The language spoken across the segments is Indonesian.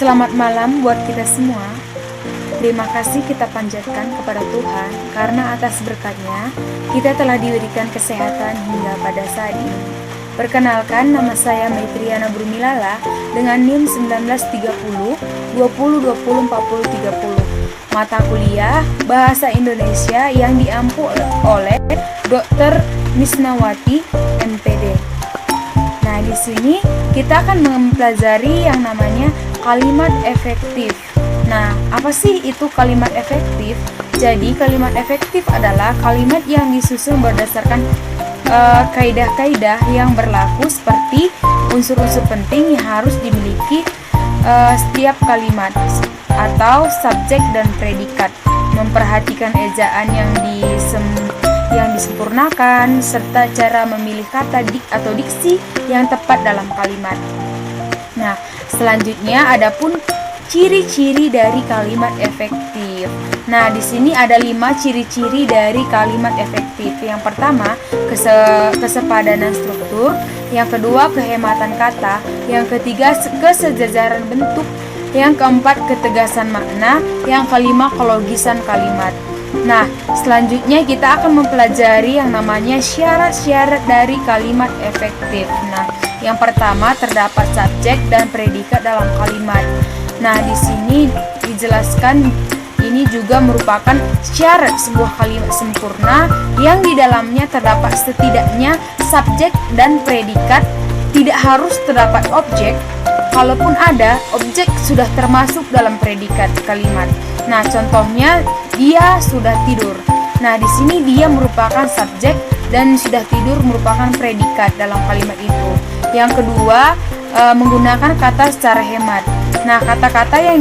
Selamat malam buat kita semua. Terima kasih kita panjatkan kepada Tuhan karena atas berkat-Nya kita telah diberikan kesehatan hingga pada saat ini. Perkenalkan, nama saya Maitriana Brumilala dengan NIM 1930 20 20 40 30. Mata kuliah Bahasa Indonesia yang diampu oleh Dr. Misnawati, MPD. Nah, di sini kita akan mempelajari yang namanya kalimat efektif. Nah, apa sih itu kalimat efektif? Jadi, kalimat efektif adalah kalimat yang disusun berdasarkan kaidah-kaidah yang berlaku seperti unsur-unsur penting yang harus dimiliki setiap kalimat atau subjek dan predikat, memperhatikan ejaan yang disempurnakan, serta cara memilih kata atau diksi yang tepat dalam kalimat. Nah, selanjutnya adapun ciri-ciri dari kalimat efektif. Nah, di sini ada 5 ciri-ciri dari kalimat efektif. Yang pertama, kesepadanan struktur. Yang kedua, kehematan kata. Yang ketiga, kesejajaran bentuk. Yang keempat, ketegasan makna. Yang kelima, kelogisan kalimat. Nah, selanjutnya kita akan mempelajari yang namanya syarat-syarat dari kalimat efektif. Nah, yang pertama, terdapat subjek dan predikat dalam kalimat. Nah, di sini dijelaskan ini juga merupakan syarat sebuah kalimat sempurna yang di dalamnya terdapat setidaknya subjek dan predikat. Tidak harus terdapat objek. Kalaupun ada, objek sudah termasuk dalam predikat kalimat. Nah, contohnya dia sudah tidur. Nah, di sini dia merupakan subjek dan sudah tidur merupakan predikat dalam kalimat itu. Yang kedua, menggunakan kata secara hemat. Nah, kata-kata yang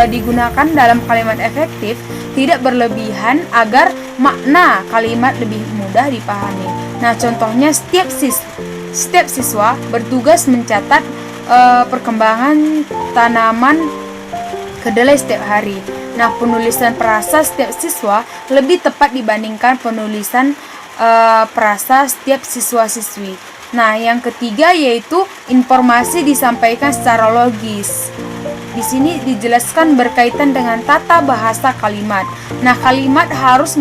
digunakan dalam kalimat efektif tidak berlebihan agar makna kalimat lebih mudah dipahami. Nah, contohnya setiap siswa bertugas mencatat perkembangan tanaman kedelai setiap hari. Nah, penulisan perasa setiap siswa lebih tepat dibandingkan penulisan perasa setiap siswa-siswi. Nah, yang ketiga yaitu informasi disampaikan secara logis. Di sini dijelaskan berkaitan dengan tata bahasa kalimat. Nah, kalimat harus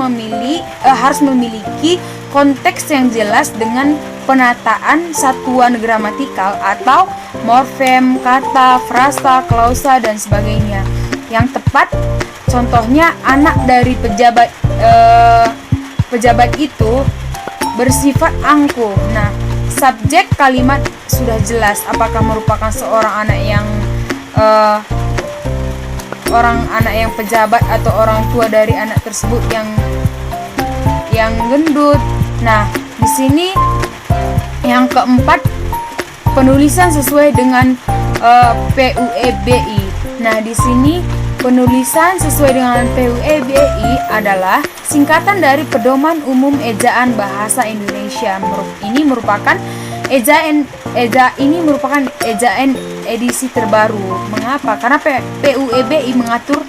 memiliki konteks yang jelas dengan penataan satuan gramatikal atau morfem, kata, frasa, klausa, dan sebagainya. Yang tepat, contohnya anak dari pejabat itu bersifat angkuh. Nah, subjek kalimat sudah jelas apakah merupakan seorang anak yang pejabat atau orang tua dari anak tersebut yang gendut. Nah, di sini yang keempat, penulisan sesuai dengan PUEBI. Nah, di sini penulisan sesuai dengan PUEBI adalah singkatan dari Pedoman Umum Ejaan Bahasa Indonesia. Ini merupakan ejaan edisi terbaru. Mengapa? Karena PUEBI mengatur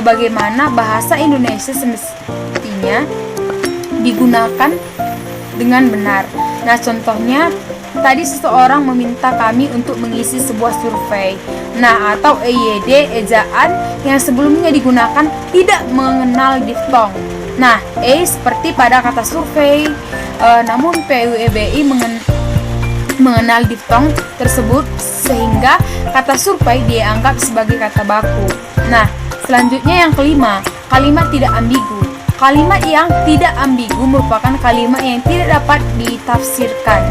bagaimana bahasa Indonesia semestinya digunakan dengan benar. Nah, contohnya tadi seseorang meminta kami untuk mengisi sebuah survei. Nah, atau EYD, ejaan yang sebelumnya digunakan tidak mengenal diftong. Nah, seperti pada kata survei, namun PUEBI mengenal diftong tersebut sehingga kata survei dianggap sebagai kata baku. Nah, selanjutnya yang kelima, kalimat tidak ambigu. Kalimat yang tidak ambigu merupakan kalimat yang tidak dapat ditafsirkan.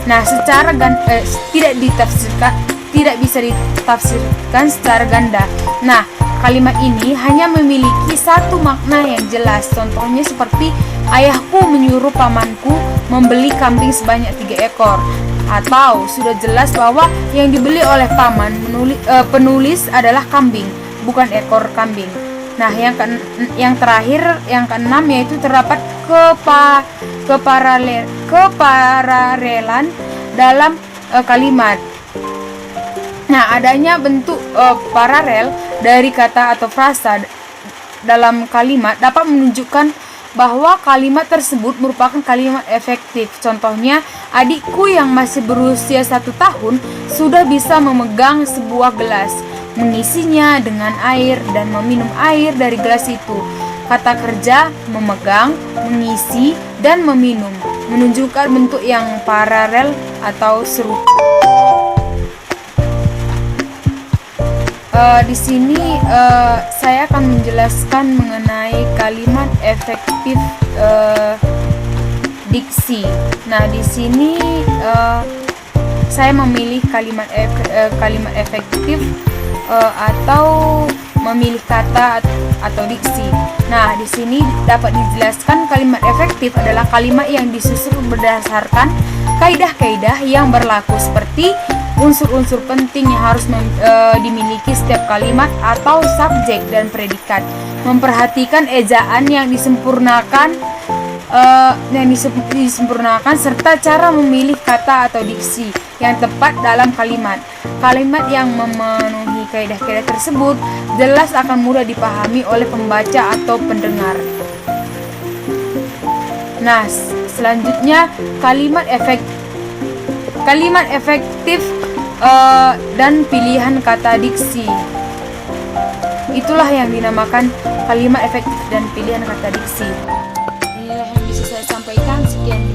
Nah, tidak bisa ditafsirkan secara ganda. Nah, kalimat ini hanya memiliki satu makna yang jelas. Contohnya seperti ayahku menyuruh pamanku membeli kambing sebanyak 3 ekor. Atau sudah jelas bahwa yang dibeli oleh paman penulis adalah kambing, bukan ekor kambing. Nah, yang terakhir, yang keenam, yaitu terdapat keparalelan dalam kalimat. Nah, adanya bentuk paralel dari kata atau frasa dalam kalimat dapat menunjukkan bahwa kalimat tersebut merupakan kalimat efektif. Contohnya, adikku yang masih berusia 1 tahun sudah bisa memegang sebuah gelas. mengisinya dengan air, dan meminum air dari gelas itu. Kata kerja memegang, mengisi, dan meminum menunjukkan bentuk yang paralel atau serupa. Di sini saya akan menjelaskan mengenai kalimat efektif diksi. Nah, di sini saya memilih kalimat efektif atau memilih kata atau diksi. Nah, di sini dapat dijelaskan kalimat efektif adalah kalimat yang disusun berdasarkan kaidah-kaidah yang berlaku, seperti unsur-unsur penting yang harus dimiliki setiap kalimat atau subjek dan predikat, memperhatikan ejaan yang disempurnakan serta cara memilih kata atau diksi yang tepat dalam kalimat. Kalimat yang memenuhi kaidah-kaidah tersebut jelas akan mudah dipahami oleh pembaca atau pendengar. Nah, selanjutnya kalimat efektif dan pilihan kata diksi. Itulah yang dinamakan kalimat efektif dan pilihan kata diksi. Inilah yang bisa saya sampaikan. Sekian.